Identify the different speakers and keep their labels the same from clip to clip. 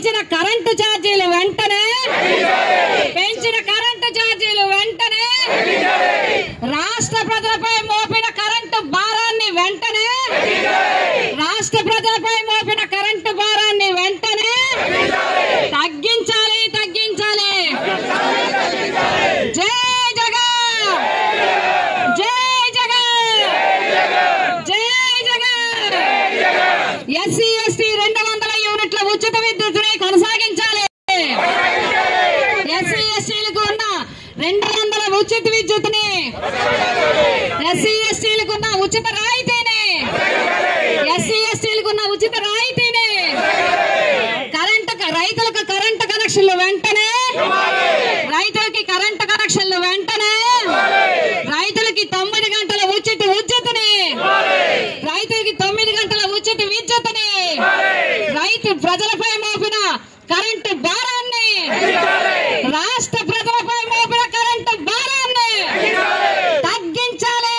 Speaker 1: పెంచిన కరెంటు ఛార్జీలు వెంటనే రాష్ట్ర ప్రజలపై మోపిన కరెంటు భారాన్ని వెంటనే తగ్గించాలి. జై జగన్, జై జగన్, జై జగన్. ఎస్సీ ఎస్టీ 200 యూనిట్ల ఉచిత విద్యుత్తుని కొనసాగించాలి. ఎస్సీ ఎస్టీలకు ఉన్న 200 ఉచిత విద్యుత్తుని, ఎస్సీ ఎస్టీలకు ఉన్న ఉచిత రాయితీని, రైతులకు కరెంటు కనెక్షన్లు వెంటనే, రైతులకి 9 గంటల ఉచిత విద్యుత్తుని, రైతు ప్రజలపై మోపిన కరెంటు భారాన్ని, రాష్ట్ర ప్రజలపై మోపిన కరెంటు భారాన్ని తగ్గించాలి.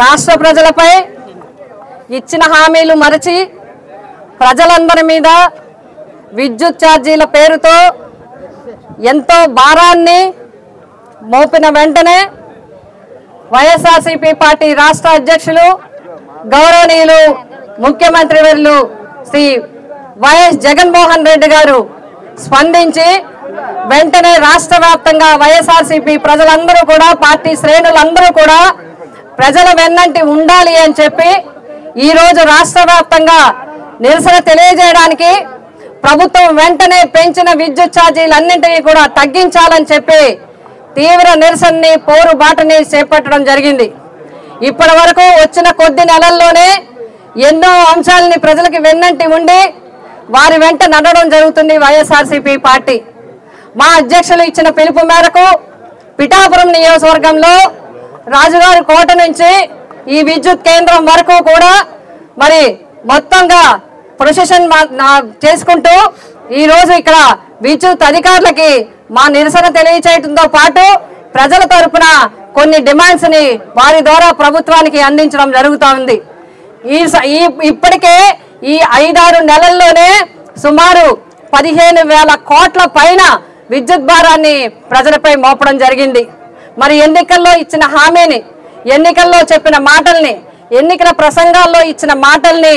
Speaker 1: రాష్ట్ర ప్రజలపై ఇచ్చిన హామీలు మరచి ప్రజలందరి మీద విద్యుత్ ఛార్జీల పేరుతో ఎంతో భారాన్ని మోపిన వెంటనే వైఎస్ఆర్సీపీ పార్టీ రాష్ట్ర అధ్యక్షులు గౌరవనీయులు ముఖ్యమంత్రి వర్యులు శ్రీ వైఎస్ జగన్మోహన్ రెడ్డి గారు స్పందించి వెంటనే రాష్ట్ర వ్యాప్తంగా వైఎస్ఆర్సీపీ ప్రజలందరూ కూడా, పార్టీ శ్రేణులందరూ కూడా ప్రజల వెన్నంటి ఉండాలి అని చెప్పి ఈరోజు రాష్ట్ర వ్యాప్తంగా నిరసన తెలియజేయడానికి ప్రభుత్వం వెంటనే పెంచిన విద్యుత్ ఛార్జీలన్నింటినీ కూడా తగ్గించాలని చెప్పి తీవ్ర నిరసనని, పోరుబాటుని చేపట్టడం జరిగింది. ఇప్పటి వరకు వచ్చిన కొద్ది నెలల్లోనే ఎన్నో అంశాలని ప్రజలకు వెన్నంటి ఉండి వారి వెంట నడవడం జరుగుతుంది వైఎస్ఆర్సీపీ పార్టీ. మా అధ్యక్షులు ఇచ్చిన పిలుపు మేరకు పిఠాపురం నియోజకవర్గంలో రాజుగారి కోట నుంచి ఈ విద్యుత్ కేంద్రం వరకు కూడా మరి మొత్తంగా ప్రొసెషన్ చేసుకుంటూ ఈ రోజు ఇక్కడ విద్యుత్ అధికారులకి మా నిరసన తెలియచేయడంతో పాటు ప్రజల తరపున కొన్ని డిమాండ్స్ ని వారి ద్వారా ప్రభుత్వానికి అందించడం జరుగుతూ ఉంది. ఇప్పటికే ఈ 5-6 నెలల్లోనే సుమారు 15,000 కోట్ల పైన విద్యుత్ భారాన్ని ప్రజలపై మోపడం జరిగింది. మరి ఎన్నికల్లో ఇచ్చిన హామీని, ఎన్నికల్లో చెప్పిన మాటల్ని, ఎన్నికల ప్రసంగాల్లో ఇచ్చిన మాటల్ని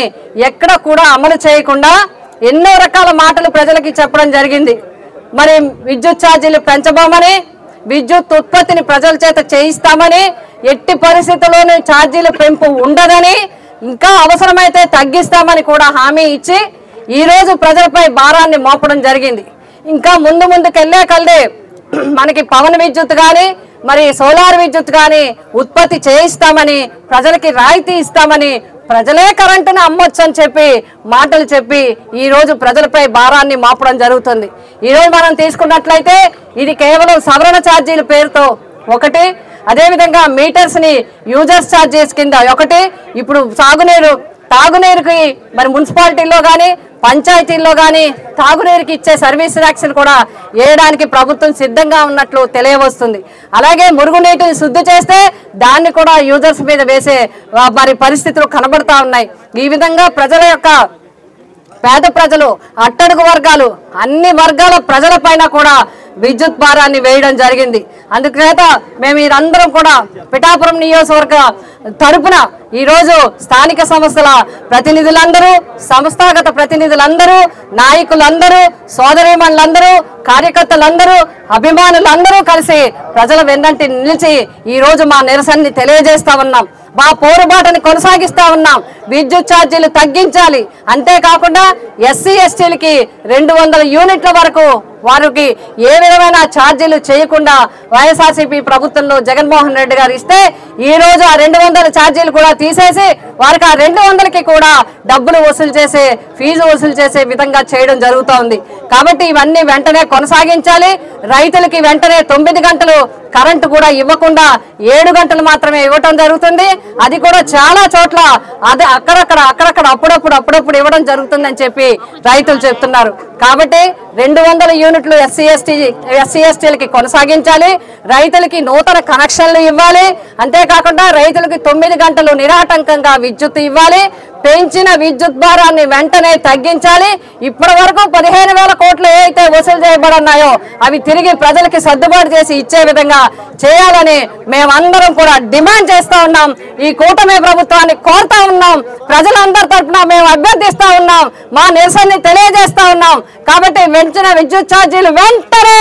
Speaker 1: ఎక్కడ కూడా అమలు చేయకుండా ఎన్నో రకాల మాటలు ప్రజలకి చెప్పడం జరిగింది. మరి విద్యుత్ ఛార్జీలు పెంచబోమని, విద్యుత్ ఉత్పత్తిని ప్రజల చేత చేయిస్తామని, ఎట్టి పరిస్థితుల్లోనూ ఛార్జీల పెంపు ఉండదని, ఇంకా అవసరమైతే తగ్గిస్తామని కూడా హామీ ఇచ్చి ఈరోజు ప్రజలపై భారాన్ని మోపడం జరిగింది. ఇంకా ముందుకెళ్లే కల్దే మనకి పవన్ విద్యుత్ కానీ, మరి సోలార్ విద్యుత్ కానీ ఉత్పత్తి చేయిస్తామని, ప్రజలకి రాయితీ ఇస్తామని, ప్రజలే కరెంటును అమ్మొచ్చు అని చెప్పి మాటలు చెప్పి ఈ రోజు ప్రజలపై భారాన్ని మోపడం జరుగుతుంది. ఈరోజు మనం తీసుకున్నట్లయితే ఇది కేవలం సవరణ ఛార్జీల పేరుతో ఒకటి, అదేవిధంగా మీటర్స్ ని యూజర్స్ ఛార్జెస్ కింద ఒకటి, ఇప్పుడు తాగునీరుకి మరి మున్సిపాలిటీల్లో కానీ పంచాయతీల్లో కానీ తాగునీరుకి ఇచ్చే సర్వీస్ ట్యాక్స్ కూడా వేయడానికి ప్రభుత్వం సిద్ధంగా ఉన్నట్లు తెలియవస్తుంది. అలాగే మురుగునీటిని శుద్ధి చేస్తే దాన్ని కూడా యూజర్స్ మీద వేసే మరి పరిస్థితులు కనబడతా ఉన్నాయి. ఈ విధంగా ప్రజల యొక్క పేద ప్రజలు, అట్టడుగు వర్గాలు, అన్ని వర్గాల ప్రజలపైన కూడా విద్యుత్ భారాన్ని వేయడం జరిగింది. అందుచేత మేము ఇదందరం కూడా పిఠాపురం నియోజకవర్గ తరపున ఈరోజు స్థానిక సంస్థల ప్రతినిధులందరూ, సంస్థాగత ప్రతినిధులందరూ, నాయకులందరూ, సోదరీమణులందరూ, కార్యకర్తలందరూ, అభిమానులందరూ కలిసి ప్రజల వెన్నంటి నిలిచి ఈరోజు మా నిరసనని తెలియజేస్తా ఉన్నాం. మా పోరుబాటని కొనసాగిస్తా ఉన్నాం. విద్యుత్ ఛార్జీలు తగ్గించాలి, అంతేకాకుండా ఎస్సీ ఎస్టీలకి 200 యూనిట్ల వరకు వారికి ఏ విధమైన ఛార్జీలు చేయకుండా వైఎస్ఆర్సీపీ ప్రభుత్వంలో జగన్మోహన్ రెడ్డి గారు ఇస్తే ఈరోజు ఆ 200 ఛార్జీలు కూడా తీసేసి వారికి ఆ 200కి కూడా డబ్బులు వసూలు చేసే, ఫీజు వసూలు చేసే విధంగా చేయడం జరుగుతోంది. కాబట్టి ఇవన్నీ వెంటనే కొనసాగించాలి. రైతులకి వెంటనే 9 గంటలు కరెంటు కూడా ఇవ్వకుండా 7 గంటలు మాత్రమే ఇవ్వటం జరుగుతుంది. అది కూడా చాలా చోట్ల అది అక్కడక్కడ అప్పుడప్పుడు ఇవ్వడం జరుగుతుందని చెప్పి రైతులు చెప్తున్నారు. కాబట్టి 200 యూనిట్లు ఎస్సీ ఎస్టీలకి కొనసాగించాలి. రైతులకి నూతన కనెక్షన్లు ఇవ్వాలి. అంతేకాకుండా రైతులకి 9 గంటలు నిరాటంకంగా విద్యుత్ ఇవ్వాలి. పెంచిన విద్యుత్ భారాన్ని వెంటనే తగ్గించాలి. ఇప్పటి వరకు 15,000 కోట్లు ఏవైతే వసూలు చేయబడున్నాయో అవి తిరిగి ప్రజలకి సర్దుబాటు చేసి ఇచ్చే విధంగా చేయాలని మేమందరం కూడా డిమాండ్ చేస్తా ఉన్నాం. ఈ కూటమి ప్రభుత్వాన్ని కోరుతా ఉన్నాం. ప్రజలందరి తరఫున మేము అభ్యర్థిస్తా ఉన్నాం. మా నిరసనని తెలియజేస్తా ఉన్నాం. కాబట్టి పెంచిన విద్యుత్ ఛార్జీలు వెంటనే